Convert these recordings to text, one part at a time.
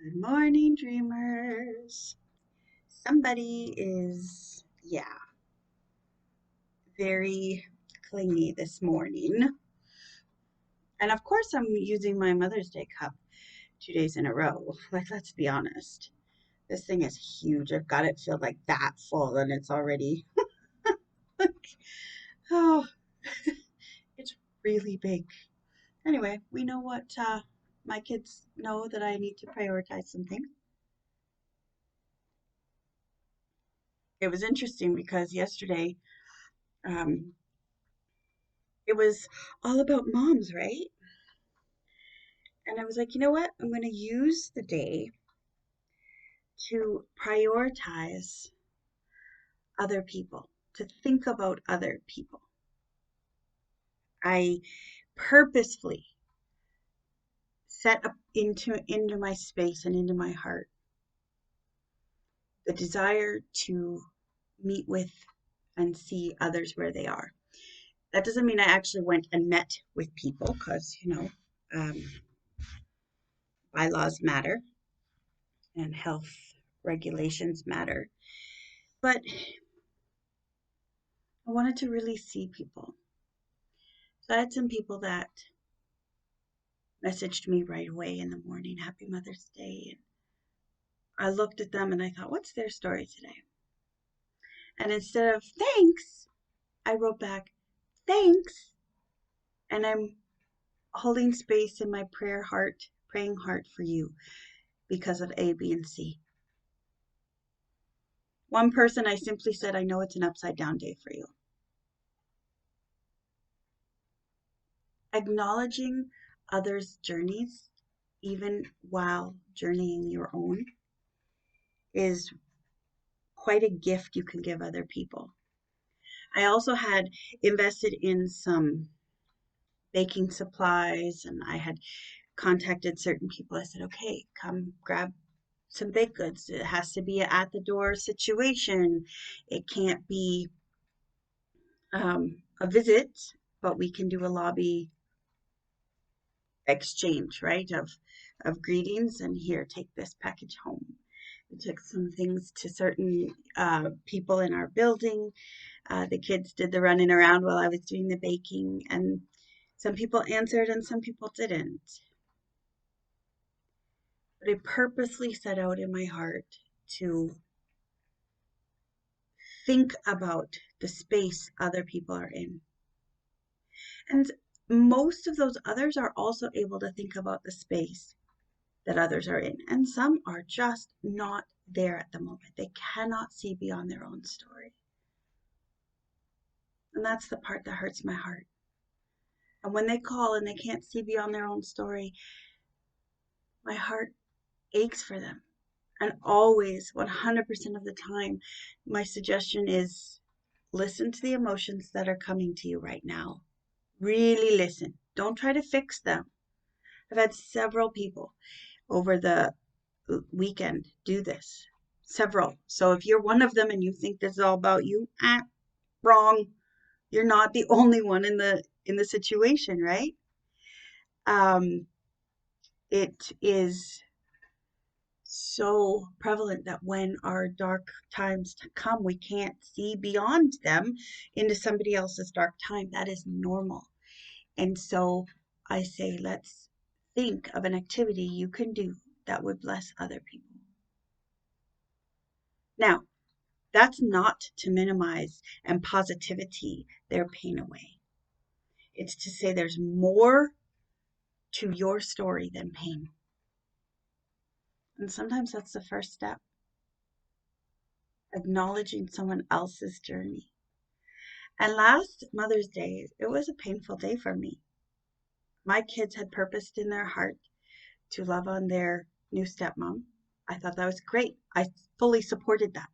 Good morning, dreamers. Somebody is, very clingy this morning. And of course, I'm using my Mother's Day cup 2 days in a row. Like, let's be honest. This thing is huge. I've got it filled like that full, and it's already, oh, it's really big. Anyway, we know what my kids know that I need to prioritize some things. It was interesting because yesterday, um, it was all about moms, right? And I was like, you know what? I'm going to use the day to prioritize other people, to think about other people. I purposefully set up into my space and into my heart the desire to meet with and see others where they are. That doesn't mean I actually went and met with people because, um, bylaws matter and health regulations matter. But I wanted to really see people. So I had some people that messaged me right away in the morning, Happy Mother's Day. And I looked at them and I thought, what's their story today? And instead of thanks, I wrote back, thanks. And I'm holding space in my praying heart for you because of A, B, and C. One person, I simply said, I know it's an upside down day for you. Acknowledging others' journeys, even while journeying your own, is quite a gift you can give other people. I also had invested in some baking supplies and I had contacted certain people. I said, okay, come grab some baked goods. It has to be an at the door situation. It can't be a visit, but we can do a lobby exchange, right? Of greetings and here, take this package home. We took some things to certain people in our building. The kids did the running around while I was doing the baking, and some people answered and some people didn't. But I purposely set out in my heart to think about the space other people are in. And most of those others are also able to think about the space that others are in. And some are just not there at the moment. They cannot see beyond their own story. And that's the part that hurts my heart. And when they call and they can't see beyond their own story, my heart aches for them. And always, 100% of the time, my suggestion is listen to the emotions that are coming to you right now. Really listen. Don't try to fix them. I've had several people over the weekend do this. Several. So if you're one of them and you think this is all about you, wrong. You're not the only one in the situation, right? Um, it is so prevalent that when our dark times come, we can't see beyond them into somebody else's dark time. That is normal. And so I say, let's think of an activity you can do that would bless other people. Now, that's not to minimize and positivity their pain away. It's to say there's more to your story than pain. And sometimes that's the first step, acknowledging someone else's journey. And last Mother's Day, it was a painful day for me. My kids had purposed in their heart to love on their new stepmom. I thought that was great. I fully supported that.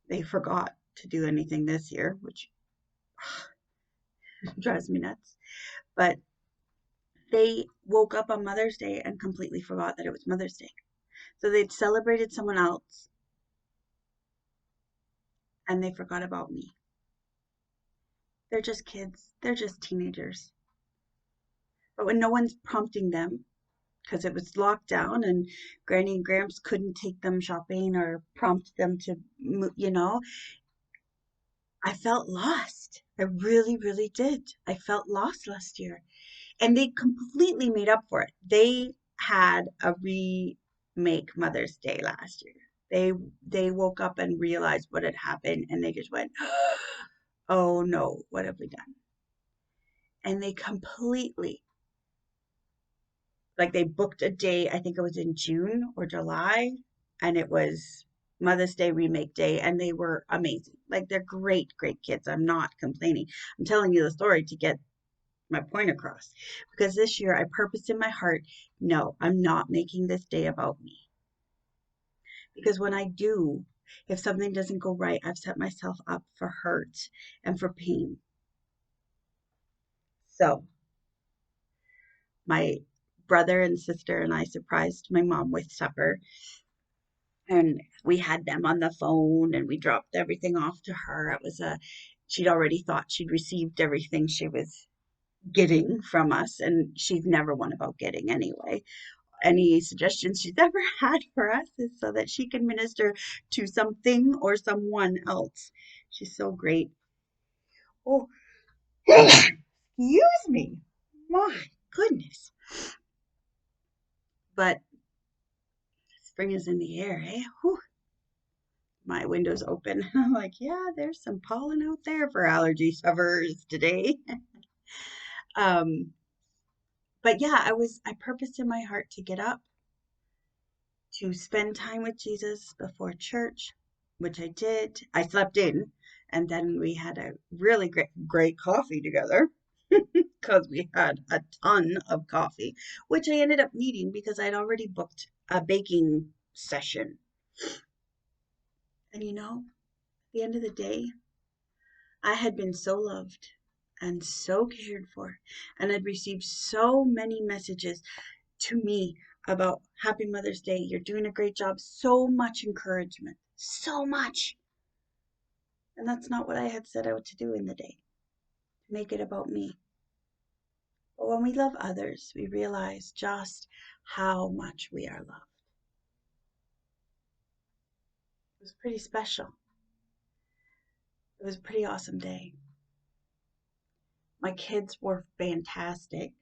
They forgot to do anything this year, which drives me nuts. But they woke up on Mother's Day and completely forgot that it was Mother's Day. So they'd celebrated someone else and they forgot about me. They're just kids, they're just teenagers. But when no one's prompting them because it was locked down and Granny and Gramps couldn't take them shopping or prompt them to, I felt lost. I really, really did. I felt lost last year. And they completely made up for it. They had a remake Mother's Day last year. They woke up and realized what had happened and they just went, "Oh no, what have we done?" And they completely, like, they booked a day, I think it was in June or July, and it was Mother's Day remake day, and they were amazing. Like, they're great, great kids. I'm not complaining. I'm telling you the story to get my point across. Because this year I purposed in my heart, no, I'm not making this day about me. Because when I do, if something doesn't go right, I've set myself up for hurt and for pain. So my brother and sister and I surprised my mom with supper, and we had them on the phone and we dropped everything off to her. She'd already thought she'd received everything she was getting from us, and she's never one about getting anyway. Any suggestions she's ever had for us is so that she can minister to something or someone else. She's so great. Oh, excuse me. My goodness. But spring is in the air, eh? Whew. My window's open. I'm like, yeah, there's some pollen out there for allergy sufferers today. um, but yeah, I purposed in my heart to get up, to spend time with Jesus before church, which I did. I slept in, and then we had a really great coffee together because we had a ton of coffee, which I ended up needing because I'd already booked a baking session. And at the end of the day, I had been so loved and so cared for, and I'd received so many messages to me about Happy Mother's Day. You're doing a great job. So much encouragement. So much. And that's not what I had set out to do in the day, to make it about me. But when we love others, we realize just how much we are loved. It was pretty special. It was a pretty awesome day. My kids were fantastic.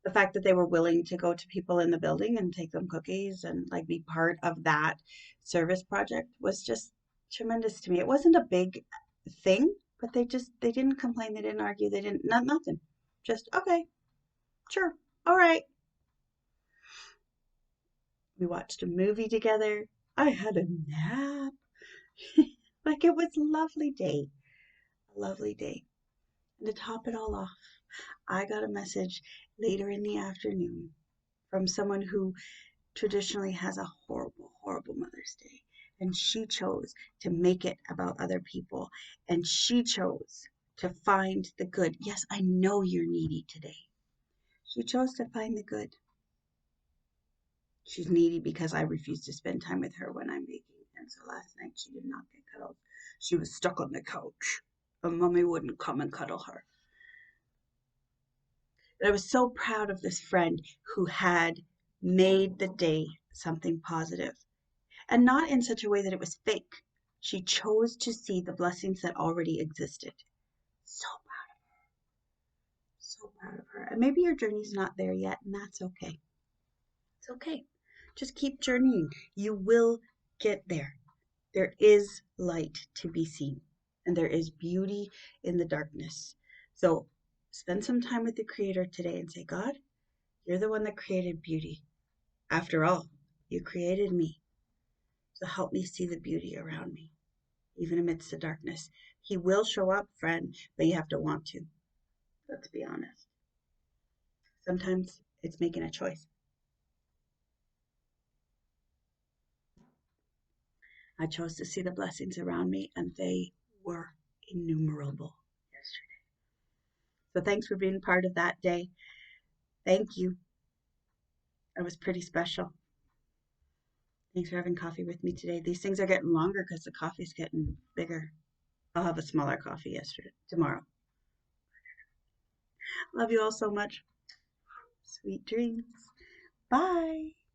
The fact that they were willing to go to people in the building and take them cookies and like be part of that service project was just tremendous to me. It wasn't a big thing, but they didn't complain, they didn't argue, they didn't nothing. Just okay, sure, all right. We watched a movie together. I had a nap. Like, it was a lovely day. A lovely day. And to top it all off, I got a message later in the afternoon from someone who traditionally has a horrible, horrible Mother's Day. And she chose to make it about other people. And she chose to find the good. Yes, I know you're needy today. She chose to find the good. She's needy because I refuse to spend time with her when I'm baking. And so last night she did not get cuddled. She was stuck on the couch. And Mommy wouldn't come and cuddle her. But I was so proud of this friend who had made the day something positive. And not in such a way that it was fake. She chose to see the blessings that already existed. So proud of her. So proud of her. And maybe your journey's not there yet, and that's okay. It's okay. Just keep journeying. You will get there. There is light to be seen, and there is beauty in the darkness. So spend some time with the Creator today and say, God, you're the one that created beauty. After all, you created me. So help me see the beauty around me, even amidst the darkness. He will show up, friend, but you have to want to. Let's be honest. Sometimes it's making a choice. I chose to see the blessings around me, and they were innumerable yesterday. So thanks for being part of that day. Thank you. It was pretty special. Thanks for having coffee with me today. These things are getting longer because the coffee's getting bigger. I'll have a smaller coffee tomorrow. Love you all so much. Sweet dreams. Bye.